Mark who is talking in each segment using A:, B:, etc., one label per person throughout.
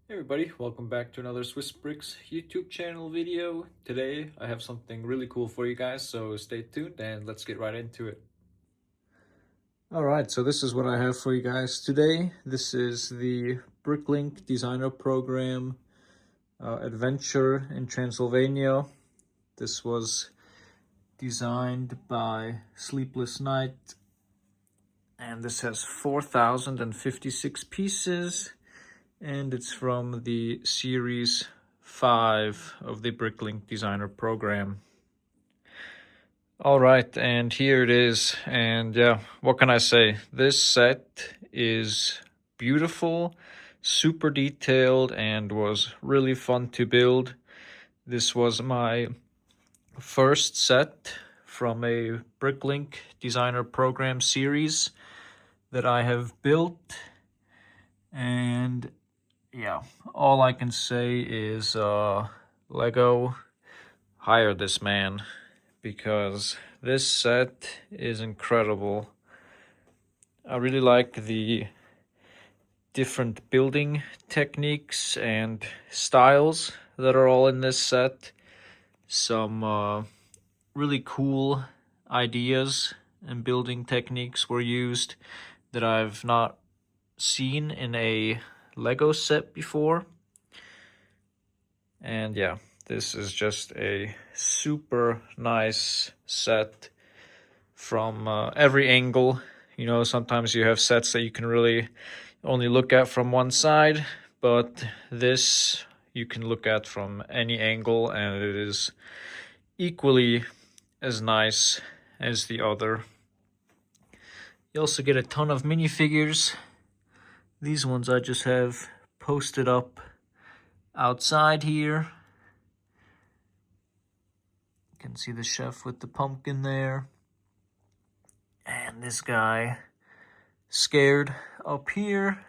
A: Hey everybody, welcome back to another Swiss Bricks YouTube channel video. Today I have something really cool for you guys, so stay tuned and let's get right into it. Alright, so this is what I have for you guys today. This is the Bricklink Designer Program Adventure in Transylvania. This was designed by Sleepless Night, and this has 4,056 pieces. And it's from the Series 5 of the Bricklink Designer Program. All right, and here it is. And yeah, what can I say? This set is beautiful, super detailed, and was really fun to build. This was my first set from a Bricklink Designer Program series that I have built. And yeah, all I can say is Lego, hire this man, because this set is incredible. I really like the different building techniques and styles that are all in this set. Some really cool ideas and building techniques were used that I've not seen in a Lego set before. And yeah, this is just a super nice set from every angle. You know, sometimes you have sets that you can really only look at from one side, but this you can look at from any angle, and it is equally as nice as the other. You also get a ton of minifigures. These ones I just have posted up outside here. You can see the chef with the pumpkin there. And this guy scared up here.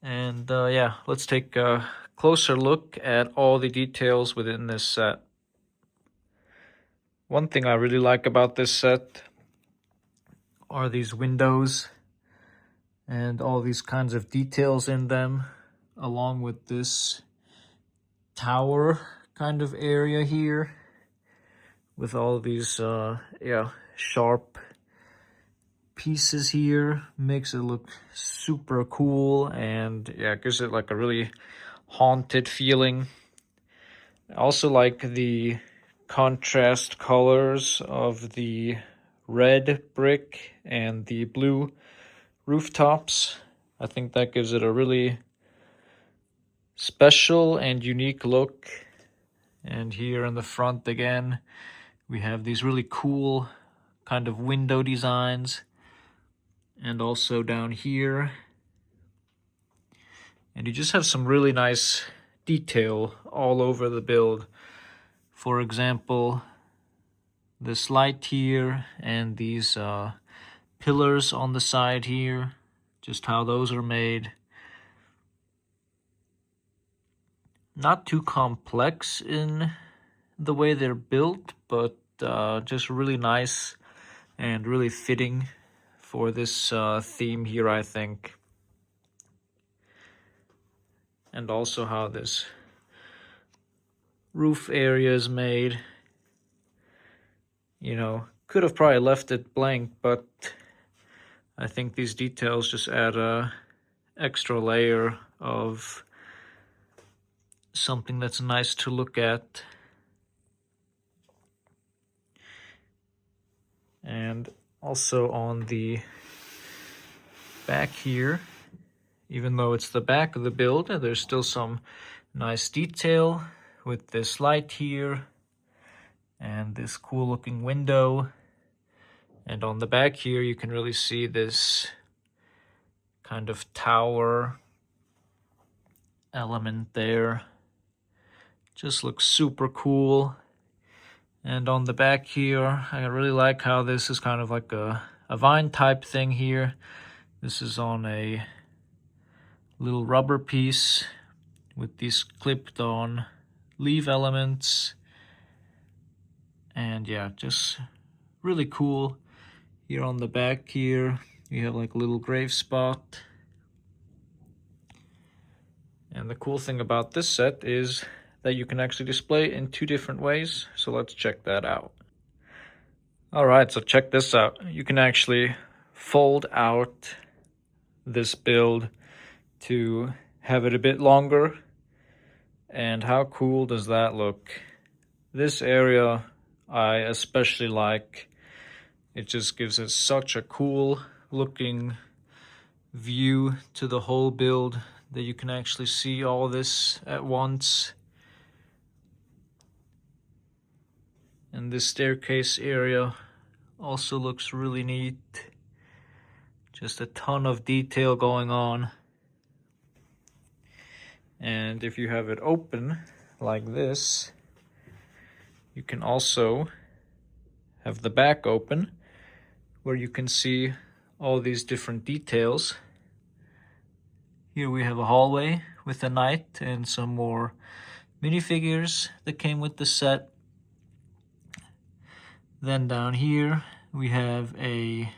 A: And yeah, let's take a closer look at all the details within this set. One thing I really like about this set are these windows and all these kinds of details in them, along with this tower kind of area here with all these sharp pieces here. Makes it look super cool, and yeah, gives it like a really haunted feeling. I also like the contrast colors of the red brick and the blue rooftops. I think that gives it a really special and unique look. And here in the front again, we have these really cool kind of window designs. And also down here. And you just have some really nice detail all over the build. For example, this light here and these pillars on the side here, just how those are made. Not too complex in the way they're built, but just really nice and really fitting for this theme here, I think. And also how this roof area is made. You know, could have probably left it blank, but I think these details just add a extra layer of something that's nice to look at. And also on the back here, even though it's the back of the build, there's still some nice detail with this light here and this cool looking window. And on the back here, you can really see this kind of tower element there. Just looks super cool. And on the back here, I really like how this is kind of like a vine type thing here. This is on a little rubber piece with these clipped on leaf elements. And yeah, just really cool. Here on the back here, you have like a little grave spot. And the cool thing about this set is that you can actually display it in 2 different ways. So let's check that out. All right, so check this out. You can actually fold out this build to have it a bit longer. And how cool does that look? This area I especially like. It just gives it such a cool looking view to the whole build that you can actually see all this at once. And this staircase area also looks really neat. Just a ton of detail going on. And if you have it open like this, you can also have the back open where you can see all these different details. Here we have a hallway with a knight and some more minifigures that came with the set. Then down here we have a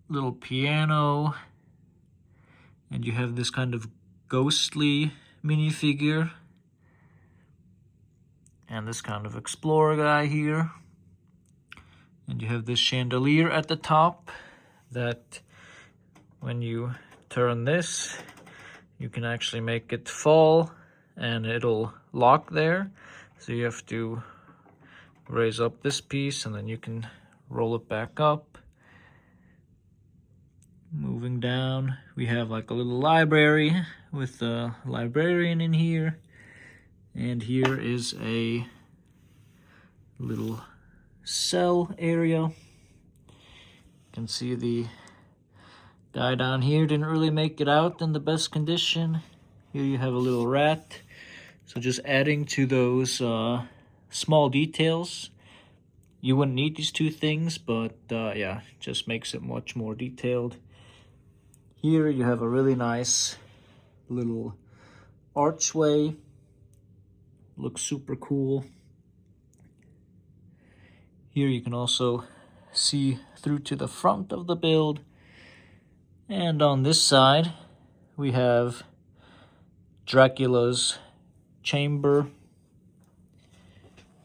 A: little piano, and you have this kind of ghostly minifigure and this kind of explorer guy here. And you have this chandelier at the top that when you turn this, you can actually make it fall and it'll lock there. So you have to raise up this piece and then you can roll it back up. Moving down, we have like a little library with a librarian in here. And here is a little cell area. You can see the guy down here didn't really make it out in the best condition. Here you have a little rat. So just adding to those small details. You wouldn't need these 2 things, but yeah, just makes it much more detailed. Here you have a really nice little archway. Looks super cool. Here you can also see through to the front of the build. And on this side, we have Dracula's chamber.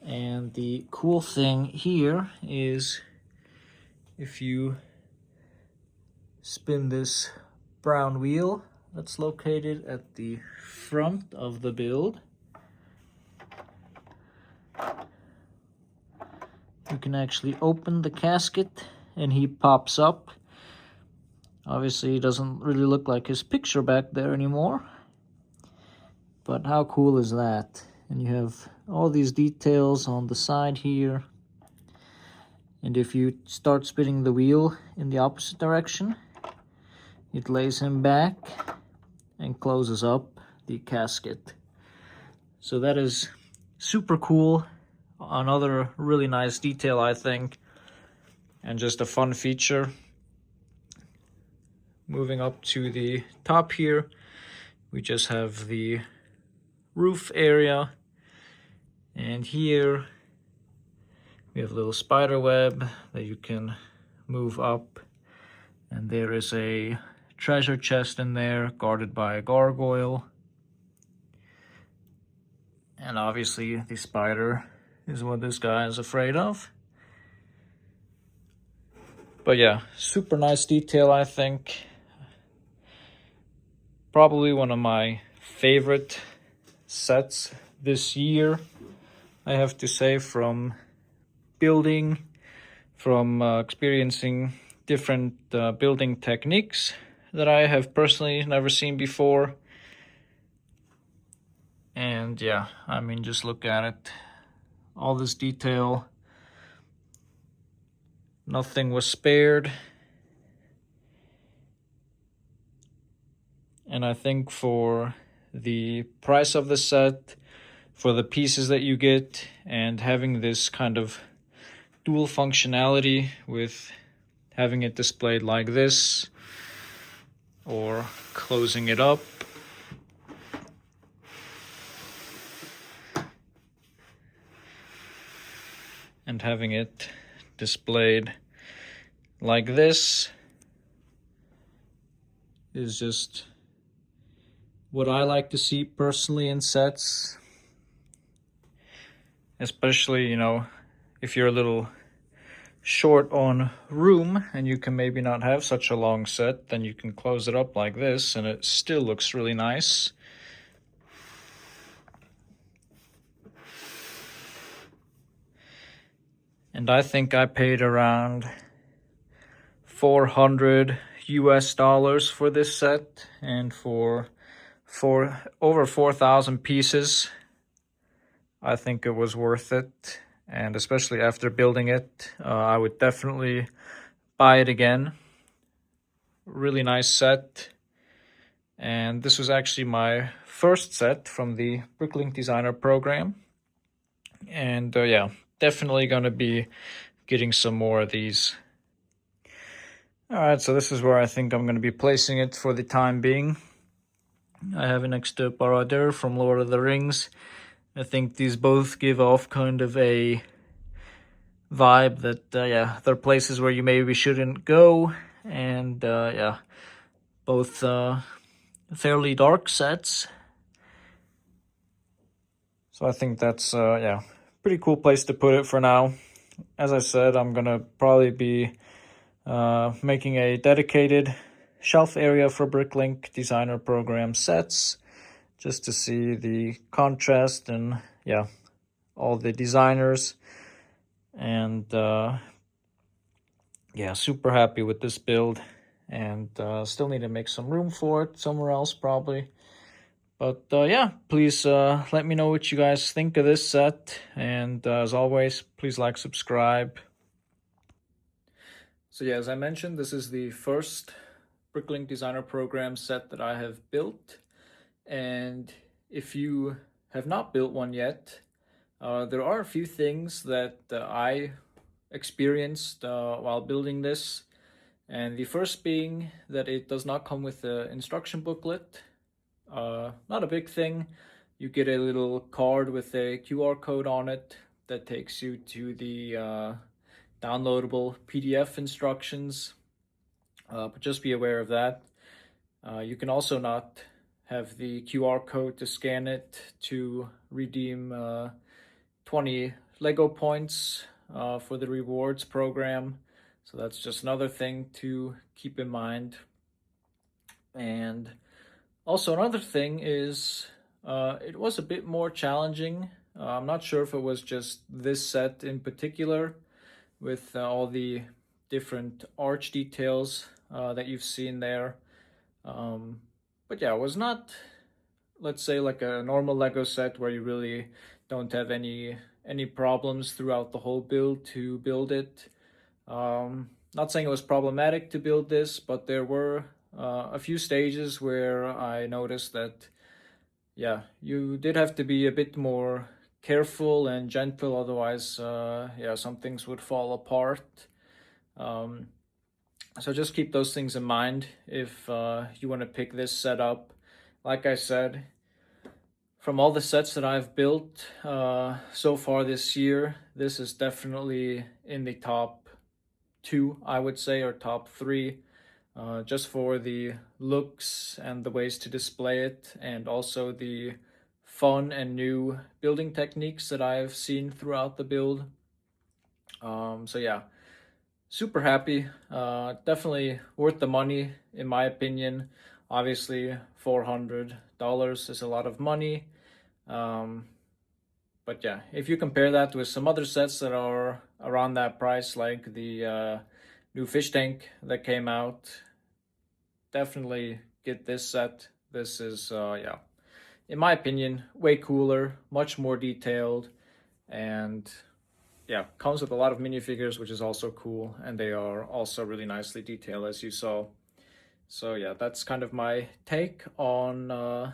A: And the cool thing here is if you spin this brown wheel that's located at the front of the build, you can actually open the casket and he pops up. Obviously, he doesn't really look like his picture back there anymore. But how cool is that? And you have all these details on the side here. And if you start spinning the wheel in the opposite direction, it lays him back and closes up the casket. So that is super cool. Another really nice detail, I think, and just a fun feature. Moving up to the top here, we just have the roof area, and here we have a little spider web that you can move up, and there is a treasure chest in there guarded by a gargoyle. And obviously the spider is what this guy is afraid of. But yeah, super nice detail, I think. Probably one of my favorite sets this year, I have to say, from building, from experiencing different building techniques that I have personally never seen before. And yeah, I mean, just look at it. All this detail. Nothing was spared. And I think for the price of the set, for the pieces that you get, and having this kind of dual functionality with having it displayed like this, or closing it up, and having it displayed like this, is just what I like to see personally in sets, especially, you know, if you're a little short on room and you can maybe not have such a long set, then you can close it up like this and it still looks really nice. And I think I paid around 400 US dollars for this set, and for over 4,000 pieces, I think it was worth it. And especially after building it, I would definitely buy it again. Really nice set. And this was actually my first set from the Bricklink Designer program. And yeah, definitely gonna be getting some more of these. Alright, so this is where I think I'm gonna be placing it for the time being. I have it next to Barad-dûr from Lord of the Rings. I think these both give off kind of a vibe that, yeah, they're places where you maybe shouldn't go. And yeah, both fairly dark sets. So I think that's, yeah, pretty cool place to put it for now. As I said, I'm gonna probably be making a dedicated shelf area for Bricklink Designer Program sets, just to see the contrast and, yeah, all the designers. And yeah, super happy with this build, and still need to make some room for it somewhere else probably. But yeah, please let me know what you guys think of this set, and as always, please like, subscribe. So yeah, as I mentioned, this is the first Bricklink Designer Program set that I have built, and if you have not built one yet, there are a few things that I experienced while building this, and the first being that it does not come with an instruction booklet. Not a big thing. You get a little card with a QR code on it that takes you to the downloadable PDF instructions, but just be aware of that. You can also not have the QR code to scan it to redeem 20 Lego points for the rewards program. So that's just another thing to keep in mind. And also another thing is it was a bit more challenging. I'm not sure if it was just this set in particular with all the different arch details that you've seen there. But yeah, it was not, let's say, like a normal Lego set where you really don't have any problems throughout the whole build to build it. Not saying it was problematic to build this, but there were a few stages where I noticed that, yeah, you did have to be a bit more careful and gentle, otherwise, yeah, some things would fall apart. So just keep those things in mind if you want to pick this setup. Like I said, from all the sets that I've built so far this year, this is definitely in the top 2, I would say, or top 3, just for the looks and the ways to display it, and also the fun and new building techniques that I've seen throughout the build. So yeah, super happy. Definitely worth the money in my opinion. Obviously $400 is a lot of money. But yeah, if you compare that with some other sets that are around that price, like the new fish tank that came out, definitely get this set. This is, yeah, in my opinion, way cooler, much more detailed, and yeah, comes with a lot of minifigures, which is also cool, and they are also really nicely detailed, as you saw. So yeah, that's kind of my take on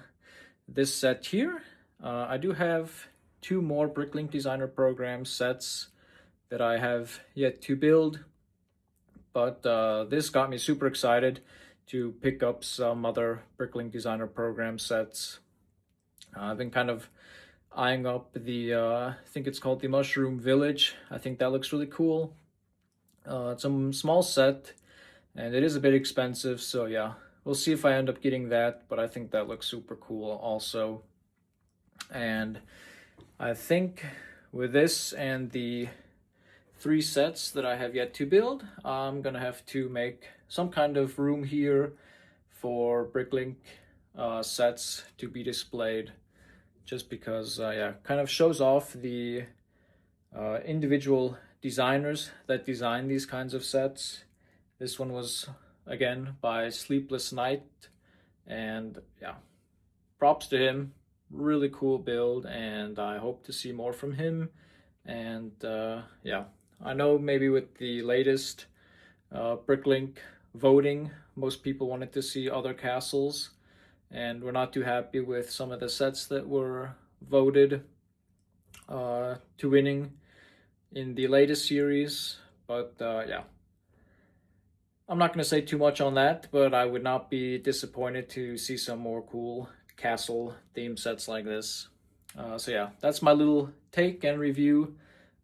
A: this set here. I do have 2 more Bricklink Designer Program sets that I have yet to build, but this got me super excited to pick up some other Bricklink Designer Program sets. I've been kind of eyeing up the, I think it's called the Mushroom Village. I think that looks really cool. It's a small set, and it is a bit expensive, so yeah, we'll see if I end up getting that, but I think that looks super cool also. And I think with this and the 3 sets that I have yet to build, I'm gonna have to make some kind of room here for Bricklink sets to be displayed, just because yeah, kind of shows off the individual designers that design these kinds of sets. This one was again by Sleepless Night, and yeah, props to him. Really cool build, and I hope to see more from him. And yeah, I know maybe with the latest Bricklink voting, most people wanted to see other castles, and we're not too happy with some of the sets that were voted to winning in the latest series. But yeah, I'm not going to say too much on that, but I would not be disappointed to see some more cool castle theme sets like this. So yeah, that's my little take and review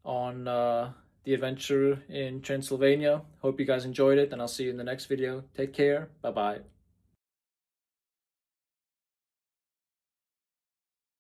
A: on the adventure in Transylvania. Hope you guys enjoyed it, and I'll see you in the next video. Take care. Bye bye.